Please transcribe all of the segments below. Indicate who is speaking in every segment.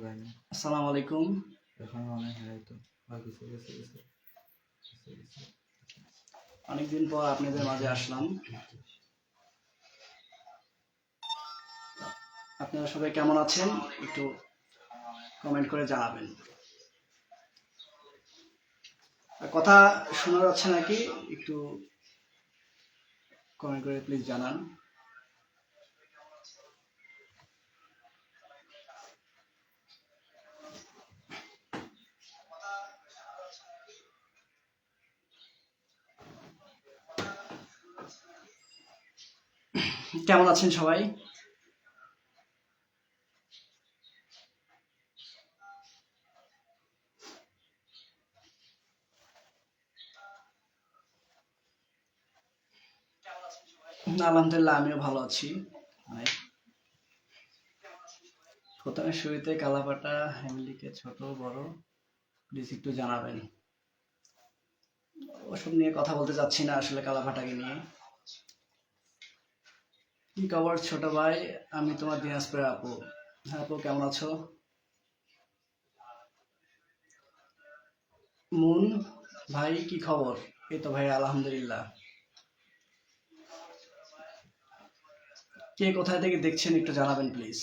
Speaker 1: আসসালামু আলাইকুম। অনেকদিন পর আপনাদের মাঝে আসলাম। আপনারা সবাই কেমন আছেন একটু কমেন্ট করে জানাবেন। কথা শোনা যাচ্ছে নাকি একটু কমেন্ট করে প্লিজ জানান। কেমন আছেন সবাই? আলহামদুলিল্লাহ, আমিও ভালো আছি। প্রথমে শুরুতে কালাপাটা ফ্যামিলিকে ছোট বড় প্লিজ একটু জানাবেন। ওসব নিয়ে কথা বলতে চাচ্ছি না আসলে, কালাপাটাকে নিয়ে। কি খবর ছোট ভাই? আমি তোমার দিনাজপুরের আপু। হ্যাঁ আপু, কেমন আছো? মুন ভাই কি খবর? এই তো ভাই আলহামদুলিল্লাহ। কে কোথায় থেকে দেখছেন একটু জানাবেন প্লিজ।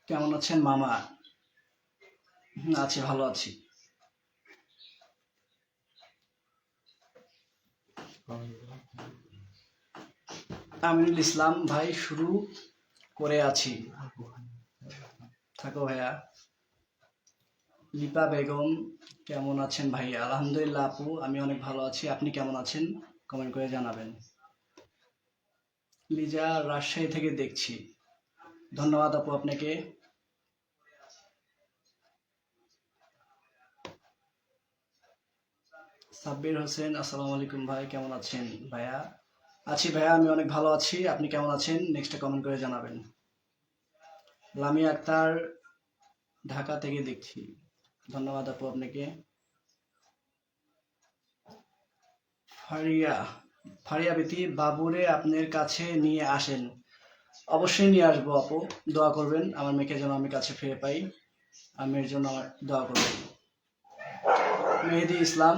Speaker 1: কেমন আছেন মামা? আছি, ভালো আছি। আমিনুল ইসলাম ভাই, শুরু করে আছি। থাকো ভাইয়া। লিপা বেগম কেমন আছেন ভাইয়া? আলহামদুলিল্লাহ আপু, আমি অনেক ভালো আছি। আপনি কেমন আছেন কমেন্ট করে জানাবেন। লিজা রাজশাহী থেকে দেখছি। ধন্যবাদ আপু আপনাকে। সাব্বির হোসেন আসসালামু আলাইকুম ভাই, কেমন আছেন ভাইয়া? আছি ভাইয়া, আমি অনেক ভালো আছি। আপনি কেমন আছেন নেক্সটে কমেন্ট করে জানাবেন। লামিয়া আক্তার ঢাকা থেকে দেখছি। ধন্যবাদ আপু আপনাকে। ফারিয়া বেতি বাবুরে আপনার কাছে নিয়ে আসেন। অবশ্যই নিয়ে আসবো আপু, দোয়া করবেন আমার মেয়েকে যেন আমি কাছে ফিরে পাই। মেয়ের জন্য আমার দোয়া করবেন। মেহেদি ইসলাম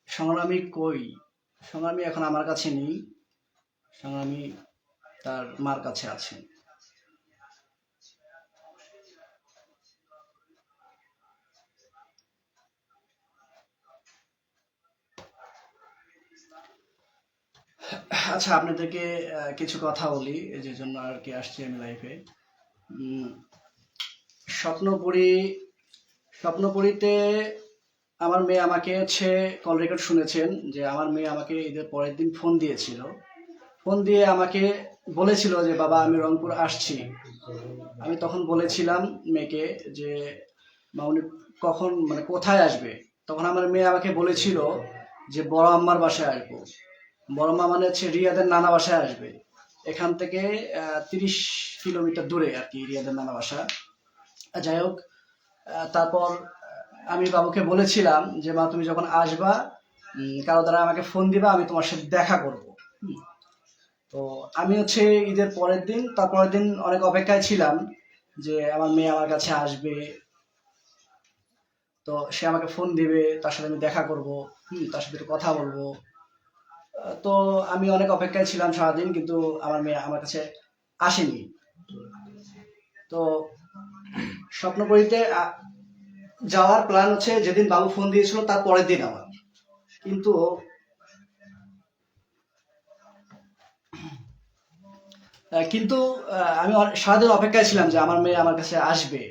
Speaker 1: সংগ্রামী কই? সংগ্রামী এখন আমার কাছে নেই, সংগ্রামী তার মার কাছে আছে। আচ্ছা, আপনাদেরকে কিছু কথা বলি, যে জন্য আর কি আসছি আমি লাইফে। স্বপ্নপুরীতে আমার মেয়ে আমাকে কল রেকর্ড শুনেছেন যে আমার মেয়ে আমাকে ঈদের পরের দিন ফোন দিয়েছিল। ফোন দিয়ে আমাকে বলেছিল যে বাবা আমি রংপুর আসছি। আমি তখন বলেছিলাম মেয়েকে যে মাউনি কখন মানে কোথায় আসবে। তখন আমার মেয়ে আমাকে বলেছিল যে বড় আম্মার বাসায় আসবো। বড় মা মানে রিয়াদের নানা বাসায় আসবে। এখান থেকে 30 কিলোমিটার দূরে আর কি রিয়াদের নানা বাসা। যাই হোক, তারপর আমি বাবুকে বলেছিলাম যে মা তুমি যখন আসবা কারো দ্বারা আমাকে ফোন দিবা, আমি তোমার সাথে দেখা করব। তো আমি ঈদের পরের দিন তারপরের দিন অনেক অপেক্ষায় ছিলাম যে আমার মেয়ে আমার কাছে আসবে, তো সে আমাকে ফোন দিবে, তার সাথে আমি দেখা করব, তার সাথে একটু কথা বলবো। তো আমি অনেক অপেক্ষায় ছিলাম সারাদিন, কিন্তু আমার মেয়ে আমার কাছে আসেনি। তো স্বপ্নপুরীতে যাওয়ার প্ল্যান যেদিন বাবু ফোন দিয়েছিল তার পরের দিন আমার, কিন্তু আমি সারাদিন অপেক্ষায় ছিলাম যে আমার মেয়ে আমার কাছে আসবে।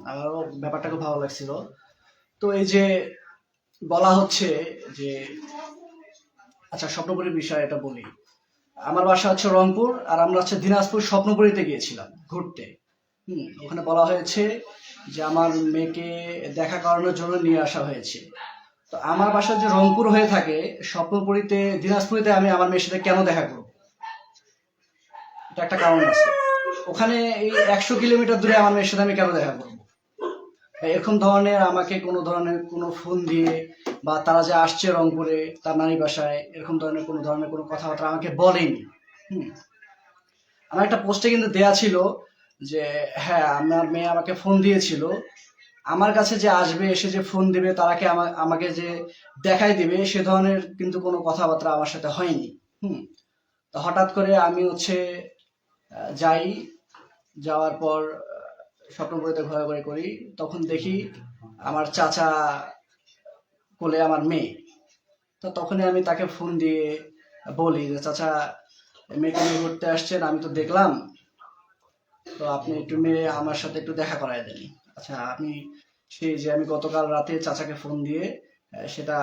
Speaker 1: আমারও ব্যাপারটা খুব ভালো লাগছিল। তো এই যে বলা হচ্ছে যে আচ্ছা স্বপ্নপুরীর বিষয় এটা বলি। আমার বাসা রংপুর, আর আমরা দিনাজপুর স্বপ্নপুরীতে গিয়েছিলাম ঘুরতে। ওখানে বলা হয়েছে যে আমার মেয়েকে দেখা করানোর জন্য নিয়ে আসা হয়েছে। তো আমার বাসা যে রংপুর হয়ে থাকে, স্বপ্নপুরীতে দিনাজপুরীতে আমি আমার মেয়ের সাথে কেন দেখা করব? এটা একটা কারণ আছে। ওখানে এই 100 কিলোমিটার দূরে আমার মেয়ের সাথে আমি কেন দেখা করবো? এরকম ধরনের আমাকে কোনো ধরনের কোনো ফোন দিয়ে বা তারা যে আসছে রংপুরে তার নানি বাসায় এরকম ধরনের কোনো কথাবার্তা আমাকে বলেনি। হুম। আমার একটা পোস্টে কিন্তু দেয়া ছিল যে হ্যাঁ আমার মেয়ে আমাকে ফোন দিয়েছিল, আমার কাছে যে আসবে এসে যে ফোন দিবে তারাকে আমাকে যে দেখাই দিবে সে ধরনের কিন্তু কোনো কথাবার্তা আমার সাথে হয়নি। হুম। তো হঠাৎ করে আমি যাই, যাওয়ার পর স্বপ্নপুরীতে ঘোরাঘুরি করি, তখন দেখি আমার চাচা কোলে আমার মেয়ে। তো তখনই আমি তাকে ফোন দিয়ে বলি যে চাচা মেয়েকে নিয়ে ঘুরতে আসছেন, আমি তো দেখলাম, তো আপনি একটু মেয়ে আমার সাথে একটু দেখা করায় দেন। আচ্ছা আমি সেই যে আমি গতকাল রাতে চাচাকে ফোন দিয়ে সেটা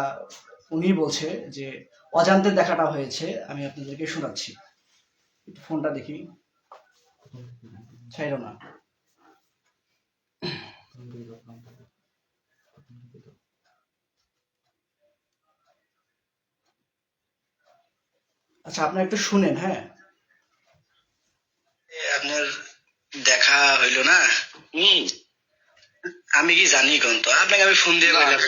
Speaker 1: উনি বলছে যে অজান্তে দেখাটা হয়েছে, আমি আপনাদেরকে শোনাচ্ছি, একটু ফোনটা দেখি, ছাইরো না। আচ্ছা আপনারা একটু শুনেন, হ্যাঁ। আপনার দেখা হইলো না? আমি কি জানি কোন, তো আপনাকে আমি ফোন দিয়ে বললাম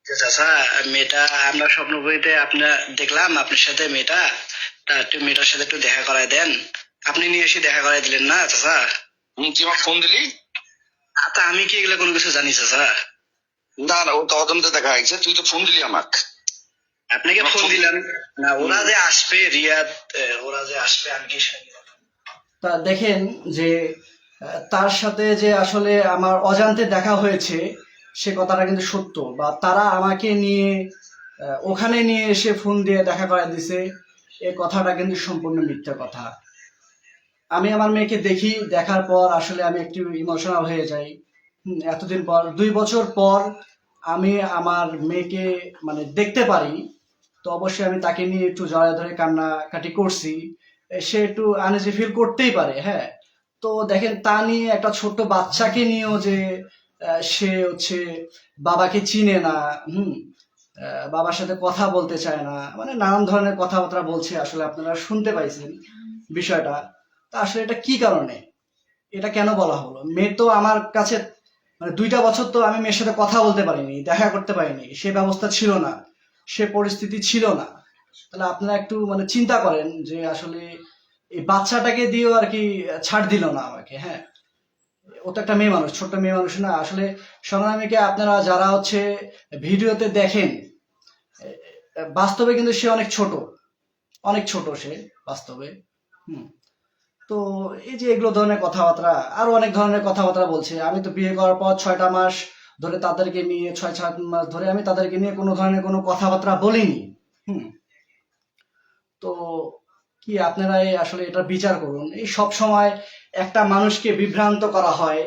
Speaker 1: চাচা মেয়েটা আমরা স্বপ্নপুরীতে আপনার দেখলাম আপনার সাথে মেয়েটা, তা একটু মেয়েটার সাথে একটু দেখা করায় দেন। আপনি নিয়ে এসে দেখা করাই দিলেন না চাচা? তুই আমার ফোন দিলি? তা আমি কি এগুলো কোনো কিছু জানি চাচা? না না, ও তো অজান্তে দেখা হয়েছে, তুই তো ফোন দিলি আমাকে। আপনাকে ফোন দিলাম না, ওরা যে আসবে রিয়াদ, ওরা যে আসবে আমি কি তা দেখেন যে তার সাথে যে আসলে আমার অজান্তে দেখা হয়েছে সে কথাটা কিন্তু সত্য, বা তারা আমাকে নিয়ে ওখানে নিয়ে এসে ফোন দিয়ে দেখা করায় দিছে, এই কথাটা কিন্তু সম্পূর্ণ মিথ্যা কথা। আমি আমার মেয়েকে দেখি, দেখার পর আসলে আমি একটু ইমোশনাল হয়ে যাই। এতদিন পর 2 বছর পর আমি আমার মেয়েকে মানে দেখতে পারি, তো অবশ্যই আমি তাকে নিয়ে একটু জড়ায় ধরে কান্নাকাটি করছি। সে একটু আনইজি ফিল করতেই পারে, হ্যাঁ। তো দেখেন তা নিয়ে একটা ছোট্ট বাচ্চাকে নিয়েও যে সে বাবাকে চিনে না, বাবার সাথে কথা বলতে চায় না, মানে নানান ধরনের কথাবার্তা বলছে, আসলে আপনারা শুনতে পাইছেন বিষয়টা। তা আসলে এটা কি কারণে, এটা কেন বলা হলো? মেয়ে তো আমার কাছে মানে 2টা বছর তো আমি মেয়ের সাথে কথা বলতে পারিনি, দেখা করতে পারিনি, সে ব্যবস্থা ছিল না, সে পরিস্থিতি ছিল না। তাহলে আপনারা একটু মানে চিন্তা করেন যে আসলে এই বাচ্চাটাকে দিয়েও আর কি ছাড় দিল না আমাকে, হ্যাঁ। ও তো একটা মেয়ে মানুষ, ছোট্ট মেয়ে মানুষ না আসলে। সংগ্রামীকে আপনারা যারা ভিডিওতে দেখেন, বাস্তবে কিন্তু সে অনেক ছোট, অনেক ছোট সে বাস্তবে। হুম। তো এই যে এগুলো ধরনের কথাবার্তা, আরো অনেক ধরনের কথাবার্তা বলছে। আমি তো বিয়ে করার পর 6টা মাস ধরে তাদেরকে নিয়ে, 6-7 মাস ধরে আমি তাদেরকে নিয়ে কোনো ধরনের কোনো কথাবার্তা বলিনি। হুম। তো কি আপনারা আসলে এটা বিচার করুন। এই সব সময় একটা মানুষকে বিভ্রান্ত করা হয়,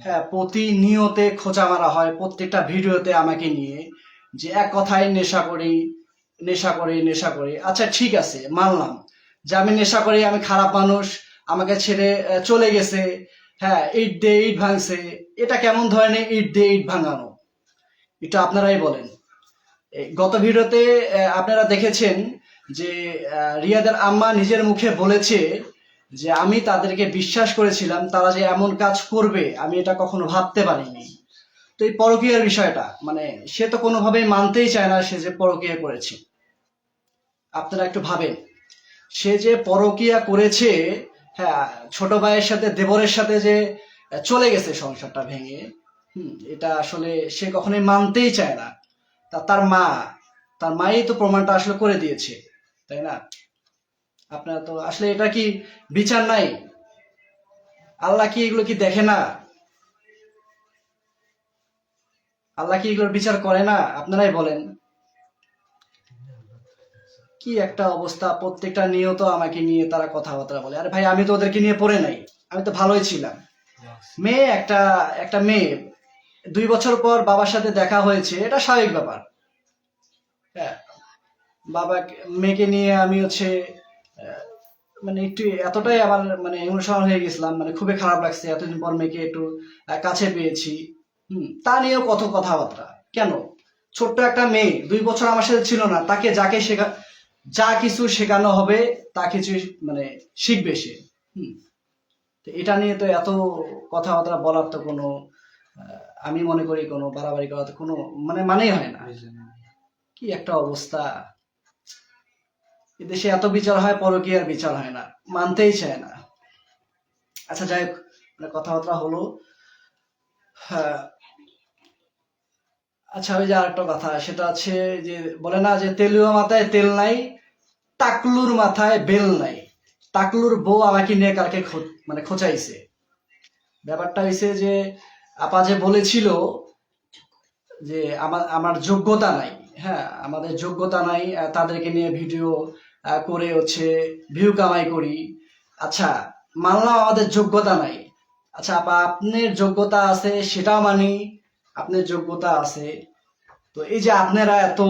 Speaker 1: হ্যাঁ, প্রতিনিয়তে খোঁচা মারা হয় প্রত্যেকটা ভিডিওতে আমাকে নিয়ে, যে এক কথায় নেশা করি, নেশা করি, নেশা করি। আচ্ছা ঠিক আছে, মানলাম যে আমি নেশা করি, আমি খারাপ মানুষ, আমাকে ছেড়ে চলে গেছে, হ্যাঁ, ইট দিয়ে ইট ভাঙছে। এটা কেমন ধরনের ইট দিয়ে ইট ভাঙানো, এটা আপনারাই বলেন। গত ভিডিওতে আপনারা দেখেছেন যে রিয়াদের আম্মা নিজের মুখে বলেছে যে আমি তাদেরকে বিশ্বাস করেছিলাম, তারা যে এমন কাজ করবে আমি এটা কখনো ভাবতে পারিনি। তো এই পরকীয়ার বিষয়টা মানে সে তো কোনোভাবেই মানতেই চায় না সে যে পরকীয়া করেছে। আপনারা একটু ভাবেন, সে যে পরকীয়া করেছে, হ্যাঁ, ছোট ভাইয়ের সাথে দেবরের সাথে যে চলে গেছে সংসারটা ভেঙে, এটা আসলে সে কখনোই মানতেই চায় না। তার মাই তো প্রমাণটা আসলে করে দিয়েছে, তাই না? আপনারা তো আসলে এটা কি বিচার নাই? আল্লাহ কি এগুলো কি দেখে না? আল্লাহ কি এগুলোর বিচার করে না? আপনারাই বলেন। কি একটা অবস্থা, প্রত্যেকটা নিয়ত আমাকে নিয়ে তারা কথাবার্তা বলে। আরে ভাই আমি তো ওদেরকে নিয়ে পড়ে নাই, আমি তো ভালোই ছিলাম। মেয়ে একটা একটা মেয়ে 2 বছর পর বাবার সাথে দেখা হয়েছে, এটা স্বাভাবিক ব্যাপার, হ্যাঁ। বাবা মেয়েকে নিয়ে আমি মানে একটু এতটাই আমার মানে ইমোশনাল হয়ে গেছিলাম, মানে খুবই খারাপ লাগছে এতদিন পর মেয়েকে একটু কাছে পেয়েছি। তা নিয়েও কত কথাবার্তা কেন? ছোট্ট একটা মেয়ে 2 বছর আমার সাথে ছিল না, তাকে যা কিছু শেখানো হবে তা কিছু মানে শিখবে সে। তো এটা নিয়ে তো এত কথাবার্তা বলার তো কোনো আমি মনে করি কোনো বাড়াবাড়ি করাতে কোনো মানেই হয় না। কি একটা অবস্থা, এদেশে এত বিচার হয়, পরকীয়ার বিচার হয় না, মানতেই চায় না। আচ্ছা যাই হোক, কথাবার্তা হলো। হ্যাঁ, আচ্ছা ওই যে আরেকটা কথা, সেটা হচ্ছে যে বলে না যে তেলুয়া মাথায় তেল নাই, টাকলুর মাথায় বেল নাই। টাকলুর বউ আমাকে নিয়ে কালকে খোঁচাইছে। ব্যাপারটা হয়েছে যে আপা যে বলেছিল যে আমার যোগ্যতা নাই, হ্যাঁ আমাদের যোগ্যতা নাই, তাদেরকে নিয়ে ভিডিও করে হচ্ছে ভিউ কামাই করি। আচ্ছা মানলাম আমাদের যোগ্যতা নাই। আচ্ছা আপা আপনার যোগ্যতা আছে সেটাও মানি, আপনার যোগ্যতা আছে। তো এই যে আপনারা এত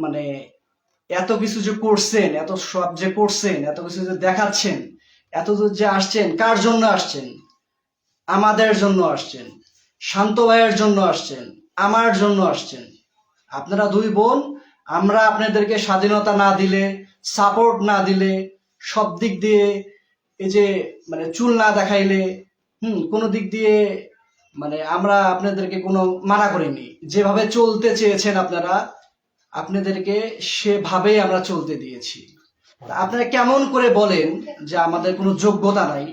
Speaker 1: মানে এত কিছু যে করছেন, এত সব যে করছেন, এত কিছু যে দেখাচ্ছেন, এত দূর যে আসছেন, কার জন্য আসছেন? আমাদের জন্য আসছেন, শান্ত ভাইয়ের জন্য আসছেন, আমার জন্য আসছেন। আপনারা দুই বোন, আমরা আপনাদেরকে স্বাধীনতা না দিলে, সাপোর্ট না দিলে, সব দিক দিয়ে এই যে চুল না দেখাইলে, কোনো দিক দিয়ে আমরা আপনাদেরকে কোনো মানা করিনি। যেভাবে চলতে চেয়েছেন আপনারা, আপনাদেরকে সেভাবেই আমরা চলতে দিয়েছি। আপনারা কেমন করে বলেন যে আমাদের কোনো যোগ্যতা নাই?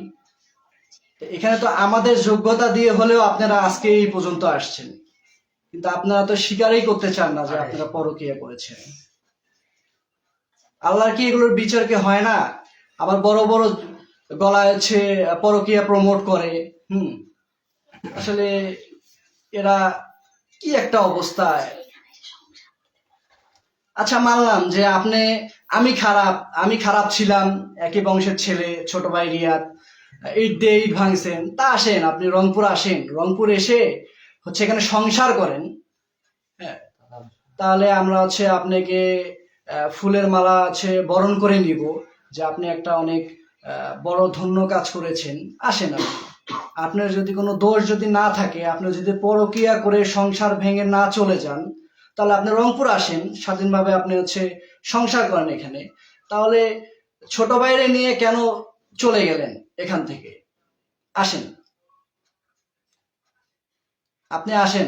Speaker 1: এখানে তো আমাদের যোগ্যতা দিয়ে হলেও আপনারা আজকে এই পর্যন্ত আসছেন, কিন্তু আপনারা তো স্বীকারই করতে চান না যে আপনারা পরকীয়া করেছেন। আল্লাহর কি এগুলোর বিচার কি হয় না? আবার বড় বড় গলায় হচ্ছে পরকীয়া প্রমোট করে। আসলে এরা কি একটা অবস্থায়। আচ্ছা মানলাম যে আমি খারাপ ছিলাম, একই বংশের ছেলে, ছোট ভাই রিয়াদ, ইট দিয়ে ইট ভাঙছেন, তা আসেন আপনি রংপুর আসেন, রংপুর এসে হচ্ছে এখানে সংসার করেন। হ্যাঁ, তাহলে আমরা হচ্ছে আপনাকে ফুলের মালা আছে বরণ করে নিব যে আপনি একটা অনেক বড় ধন্য কাজ করেছেন। আসেন আপনি, আপনার যদি কোনো দোষ যদি না থাকে, আপনি যদি পরকীয়া করে সংসার ভেঙে না চলে যান, তাহলে আপনি রংপুর আসেন, স্বাধীনভাবে আপনি হচ্ছে সংসার করেন এখানে। তাহলে ছোট ভাইরে নিয়ে কেন চলে গেলেন এখান থেকে? আসেন, আপনি আসেন।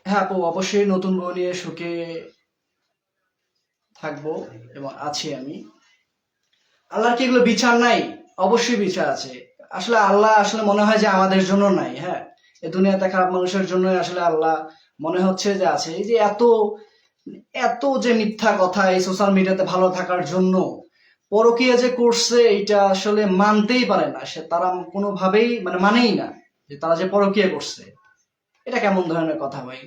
Speaker 1: হ্যাঁ আপু, অবশ্যই নতুন বউ নিয়ে সুখে থাকবো এবং আছি আমি। আল্লাহর কি এগুলো বিচার নাই? অবশ্যই বিচার আছে। আসলে আল্লাহ আসলে মনে হয় যে আমাদের জন্য নাই। হ্যাঁ, এই দুনিয়াতে খারাপ মানুষের জন্য আসলে আল্লাহ মনে হচ্ছে যে আছে। এই যে এত এত যে মিথ্যা কথা এই সোশ্যাল মিডিয়াতে ভালো থাকার জন্য, পরকীয়া যে করছে এটা আসলে মানতেই পারে না সে, তারা কোনোভাবেই মানেই না যে তারা যে পরকীয়া করছে। এটা কেমন ধরনের কথা ভাই?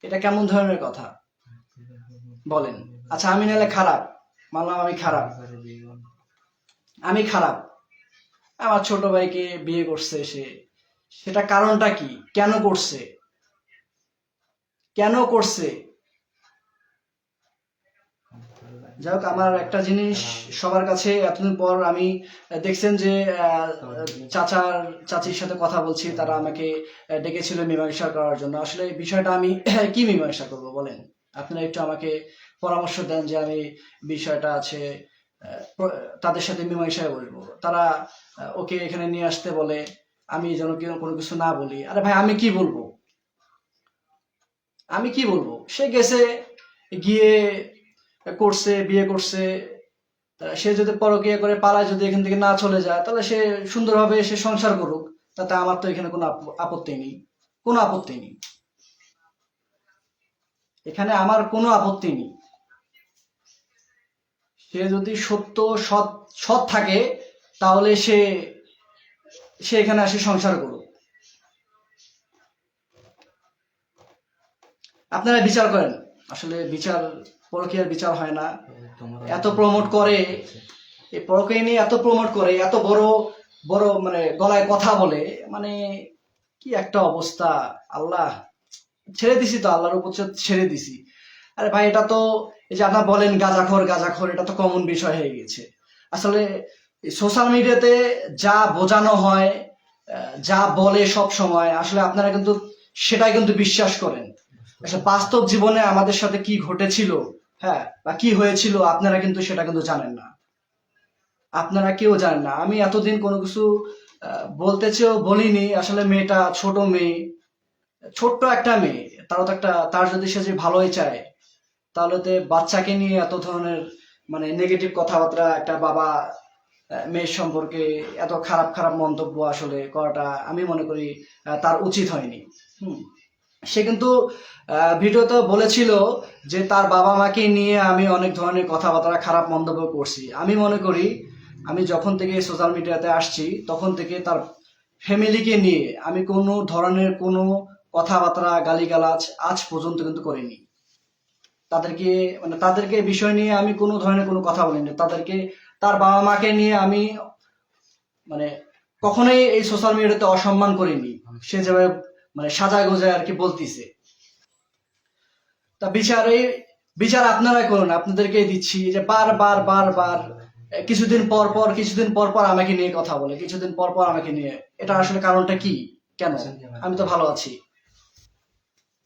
Speaker 1: এটা কেমন ধরনের কথা বলেন? আচ্ছা আমি নাহলে খারাপ, মানলাম আমি খারাপ, আমার ছোট ভাইকে বিয়ে করছে সে, সেটা কারণটা কি? কেন করছে? যাই হোক, আমার একটা জিনিস সবার কাছে এতদিন পর আমি দেখছেন যে চাচির সাথে কথা বলছি, তারা আমাকে ডেকেছিল মীমাংসা করার জন্য। আসলে এই বিষয়টা আমি কি মীমাংসা করব বলেন? আপনারা একটু আমাকে পরামর্শ দেন যে আমি বিষয়টা আছে তাদের সাথে মীমাংসায় বলবো। তারা ওকে এখানে নিয়ে আসতে বলে, আমি যেন কোনো কিছু না বলি। আরে ভাই আমি কি বলবো? সে গেছে, গিয়ে করছে, বিয়ে করছে। সে যদি পরকীয়া করে পালায়, যদি এখান থেকে না চলে যায়, তাহলে সে সুন্দরভাবে সে সংসার করুক, তাতে আমার তো এখানে কোনো আপত্তি নেই। কোনো আপত্তি নেই, এখানে আমার কোনো আপত্তি নেই। সে যদি সত্য সৎ সৎ থাকে, তাহলে সে সে এখানে আসে সংসার করুক। আপনারা বিচার করেন। আসলে পরকীয়ার বিচার হয় না। এত প্রমোট করে, এই পরকীয়া নিয়ে এত প্রমোট করে, এত বড় বড় গলায় কথা বলে, কি একটা অবস্থা। আল্লাহ, ছেড়ে দিছি তো, আল্লাহর উপর ছেড়ে দিছি। আরে ভাই এটা তো, এই যে আপনার বলেন গাঁজাখোর, এটা তো কমন বিষয় হয়ে গেছে। আসলে সোশ্যাল মিডিয়াতে যা বোঝানো হয়, যা বলে সব সময়, আসলে আপনারা কিন্তু সেটাই কিন্তু বিশ্বাস করেন। আসলে বাস্তব জীবনে আমাদের সাথে কি ঘটেছিল, হ্যাঁ, বা কি হয়েছিল, আপনারা কিন্তু সেটা কিন্তু জানেন না। আপনারা কেউ জানেন না। আমি এতদিন কোনো কিছু বলতে চেয়েও বলিনি। আসলে মেয়েটা ছোট মেয়ে, ছোট্ট একটা মেয়ে, তারও তো একটা, তার যদি সে যে ভালোই চায়, তাহলে তো বাচ্চাকে নিয়ে এত ধরনের মানে নেগেটিভ কথাবার্তা একটা বাবা মেয়ের সম্পর্কে এত খারাপ খারাপ মন্তব্য আসলে করাটা আমি মনে করি তার উচিত হয়নি। হুম। সে কিন্তু ভিডিওতে বলেছিল যে তার বাবা মাকে নিয়ে আমি অনেক ধরনের কথাবার্তা খারাপ মন্তব্য করছি। আমি মনে করি আমি যখন থেকে সোশ্যাল মিডিয়াতে আসছি তখন থেকে তার ফ্যামিলিকে নিয়ে আমি কোনো ধরনের কোনো কথাবার্তা গালিগালাজ আজ পর্যন্ত কিন্তু করিনি। তাদেরকে মানে তাদেরকে বিষয় নিয়ে আমি কোনো ধরনের কোনো কথা বলিনি। তাদেরকে, তার বাবা মাকে নিয়ে আমি মানে কখনোই এই সোশ্যাল মিডিয়াতে অসম্মান করিনি। সে যেভাবে মানে সাজায় গোজায় আর কি বলতিছে, তা বিচার আপনারাই করুন। আপনাদেরকে দিচ্ছি যে বারবার বারবার কিছুদিন পর পর আমাকে নিয়ে কথা বলে, কিছুদিন পর পর আমাকে নিয়ে, এটা আসলে কারণটা কি? কেন? আমি তো ভালো আছি,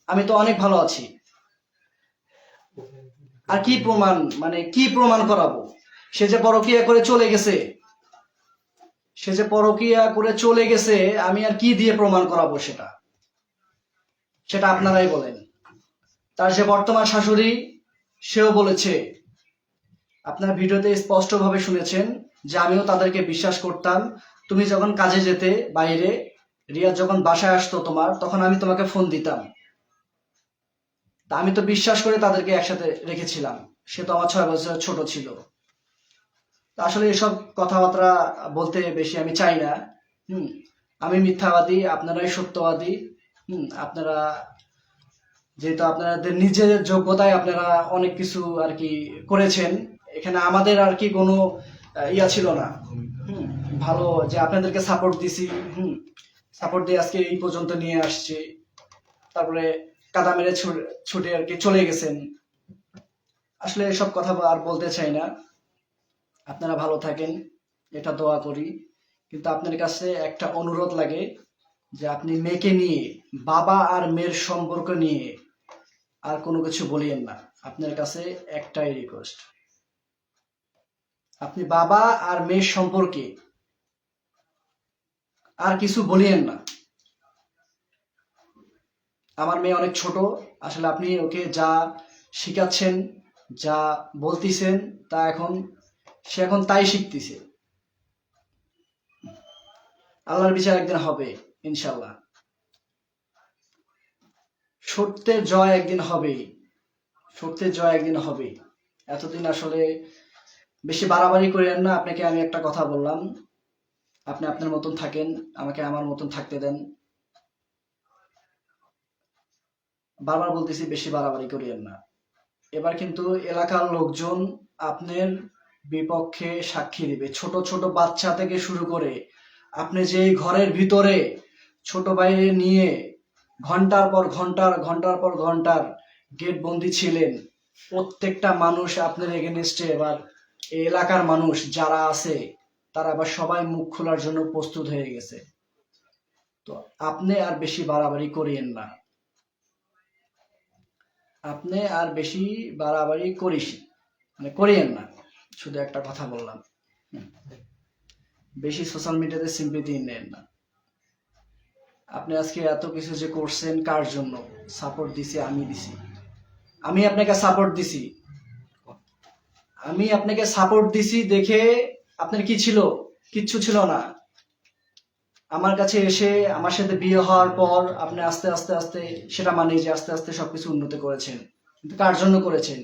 Speaker 1: আমি তো অনেক ভালো আছি। আর কি প্রমাণ, মানে কি প্রমাণ করাবো? সে যে পরকিয়া করে চলে গেছে, সে যে পরকিয়া করে চলে গেছে, আমি আর কি দিয়ে প্রমাণ করাবো সেটা? সেটা আপনারাই বলেন। তার যে বর্তমান শাশুড়ি, সেও বলেছে, আপনার ভিডিওতে স্পষ্টভাবে শুনেছেন যে আমিও তাদেরকে বিশ্বাস করতাম। তুমি যখন কাজে যেতে বাইরে, রিয়াজ যখন বাসায় আসতো তোমার, তখন আমি তোমাকে ফোন দিতাম। তা আমি তো বিশ্বাস করে তাদেরকে একসাথে রেখেছিলাম। সে তো আমার 6 বছর ছোট ছিল। তা আসলে এসব কথাবার্তা বলতে বেশি আমি চাই না। হুম। আমি মিথ্যাবাদী, আপনারাই সত্যবাদী। আপনারা যেহেতু আপনাদের নিজেদের যোগ্যতায় আপনারা অনেক কিছু আর কি করেছেন, এখানে আমাদের আর কি কোনো ইয়া ছিল না। হুম। ভালো যে আপনাদেরকে সাপোর্ট দিছি, সাপোর্ট দিয়ে আজকে এই পর্যন্ত নিয়ে আসছি। তারপরে কাদা মেরে ছুটে আর কি চলে গেছেন। আসলে এসব কথা আর বলতে চাই না। আপনারা ভালো থাকেন, এটা দোয়া করি। কিন্তু আপনার কাছে একটা অনুরোধ লাগে যে আপনি মেয়েকে নিয়ে, বাবা আর মেয়ের সম্পর্ক নিয়ে আর কোনো কিছু বলিয়েন না। আপনার কাছে একটাই রিকোয়েস্ট, আপনি বাবা আর মেয়ের সম্পর্কে আর কিছু বলিয়েন না। আমার মেয়ে অনেক ছোট, আসলে আপনি ওকে যা শিখাচ্ছেন, যা বলতিছেন, তা সে এখন তাই শিখতেছে। আল্লাহর বিচার একদিন হবে ইনশাল্লাহ। সত্যের জয় একদিন হবেই, সত্যের জয় একদিন হবেই। এতদিন আসলে বেশি বাড়াবাড়ি করেন না। আপনাকে আমি একটা কথা বললাম, আপনি আপনার মতন থাকেন, আমাকে আমার মতন থাকতে দেন। বারবার বলতেছি বেশি বাড়াবাড়ি করিয়েন না। এবার কিন্তু এলাকার লোকজন আপনার বিপক্ষে সাক্ষী দিবে। ছোট ছোট বাচ্চা থেকে শুরু করে আপনি যে ঘরের ভিতরে ছোট বাইরে নিয়ে ঘন্টার পর ঘন্টার গেট বন্দি ছিলেন, প্রত্যেকটা মানুষ আপনার এগেনস্টে, এবার এই এলাকার মানুষ যারা আছে তারা আবার সবাই মুখ খোলার জন্য প্রস্তুত হয়ে গেছে। তো আপনি আর বেশি বাড়াবাড়ি করিয়েন না, আপনি আর বেশি বাড়াবাড়ি মানে করিয়েন না। শুধু একটা কথা বললাম, বেশি সোশ্যাল মিডিয়াতে সিম্পেথি নেন না। আপনি আজকে এত কিছু যে করছেন কার জন্য? সাপোর্ট দিছি আমি, আমি আপনাকে সাপোর্ট দিছি। আমি আপনাকে সাপোর্ট দিছি দেখে আপনার কি ছিল? কিচ্ছু ছিল না। আমার কাছে এসে আমার সাথে বিয়ে হওয়ার পর আপনি আস্তে আস্তে আস্তে সেটা মানে যে আস্তে আস্তে সবকিছু উন্নতি করেছেন, কিন্তু কার জন্য করেছেন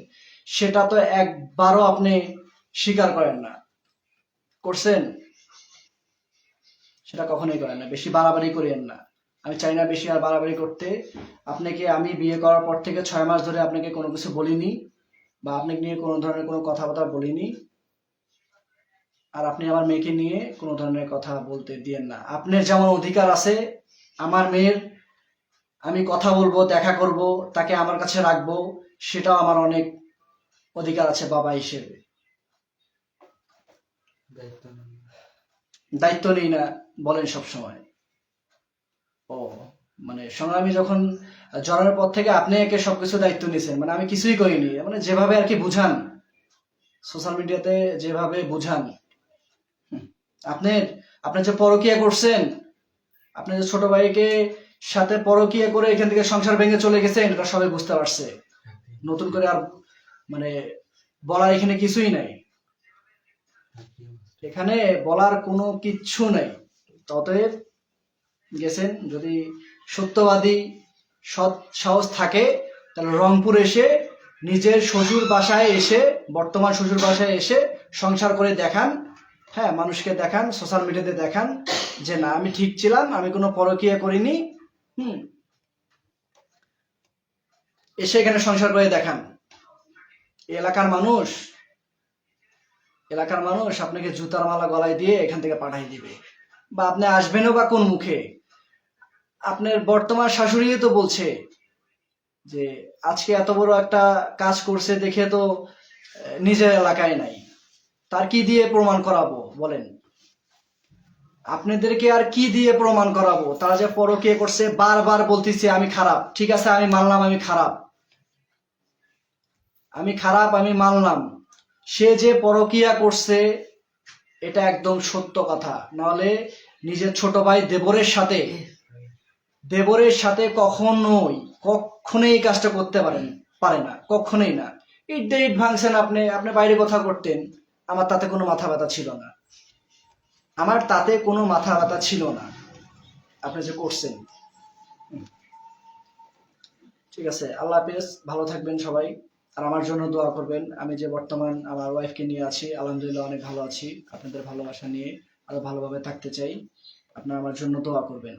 Speaker 1: সেটা তো একবারও আপনি স্বীকার করেন না। করছেন? সেটা কখনোই করেন না। বেশি বাড়াবাড়ি করেন না, আমি চাই না বেশি আর বাড়াবাড়ি করতে। আপনাকে আমি বিয়ে করার পর থেকে 6 মাস ধরে আপনাকে কোনো কিছু বলিনি, বা আপনাকে নিয়ে কোনো ধরনের কোনো কথাবার্তা বলিনি। আর আপনি আমার মেয়েকে নিয়ে কোনো ধরনের কথা বলতে দিয়েন না। আপনার যেমন অধিকার আছে আমার মেয়ের, আমি কথা বলবো, দেখা করব, তাকে আমার কাছে রাখবো, সেটাও আমার অনেক অধিকার আছে বাবা হিসেবে। দায়িত্ব নেই না বলেন সব সময়। ও, মানে সংগ্রামী যখন জন্মের পর থেকে আপনি একে সবকিছু দায়িত্ব নিয়েছেন, মানে আমি কিছুই করিনি, মানে যেভাবে আর কি বুঝান সোশ্যাল মিডিয়াতে, যেভাবে বুঝান, আপনার আপনি যে পরকীয়া করছেন, আপনি যে ছোট ভাইকে সাথে পরকীয়া করে এখান থেকে সংসার ভেঙে চলে গেছেন, এটা সবাই বুঝতে পারছে। নতুন করে আর মানে বলার এখানে কিছুই নাই, এখানে বলার কোনো কিচ্ছু নাই। অতএব গেছেন, যদি সত্যবাদী সৎ সাহস থাকে তাহলে রংপুর এসে নিজের শ্বশুর বাসায় এসে, বর্তমান শ্বশুর বাসায় এসে সংসার করে দেখান। হ্যাঁ, মানুষকে দেখান, সোশ্যাল মিডিয়াতে দেখান যে না আমি ঠিক ছিলাম, আমি কোনো পরকীয়া করিনি। হুম, এসে এখানে সংসার করে দেখান। এলাকার মানুষ এলাকার মানুষ আপনাকে জুতার মালা গলায় দিয়ে এখান থেকে পাঠাই দিবে। বা আপনি আসবেনও বা কোন মুখে? আপনার বর্তমান শাশুড়ি তো বলছে যে আজকে এত বড় একটা কাজ করছে দেখে তো নিজের এলাকায় নাই, তার কি দিয়ে প্রমাণ করাবো বলেন? আপনাদেরকে আর কি দিয়ে প্রমাণ করাবো? তারা যে পরকীয়া করছে বারবার বলতেছে আমি খারাপ, ঠিক আছে আমি মানলাম আমি খারাপ, আমি মানলাম। সে যে পরকীয়া করছে এটা একদম সত্য কথা, নাহলে নিজের ছোট ভাই দেবরের সাথে কখনোই এই কাজটা করতে পারে না, কখনোই না। ইট দিয়ে ইট ভাঙছেন আপনি, আপনি বাইরে কথা করতেন, আমার তাতে কোনো মাথা ব্যথা ছিল না, আপনি যে করছেন। ঠিক আছে, আল্লাহ হাফেজ, ভালো থাকবেন সবাই। আর আমার জন্য দোয়া করবেন। আমি যে বর্তমান আমার ওয়াইফকে নিয়ে আছি, আলহামদুলিল্লাহ অনেক ভালো আছি। আপনাদের ভালোবাসা নিয়ে আরো ভালোভাবে থাকতে চাই, আপনারা আমার জন্য দোয়া করবেন।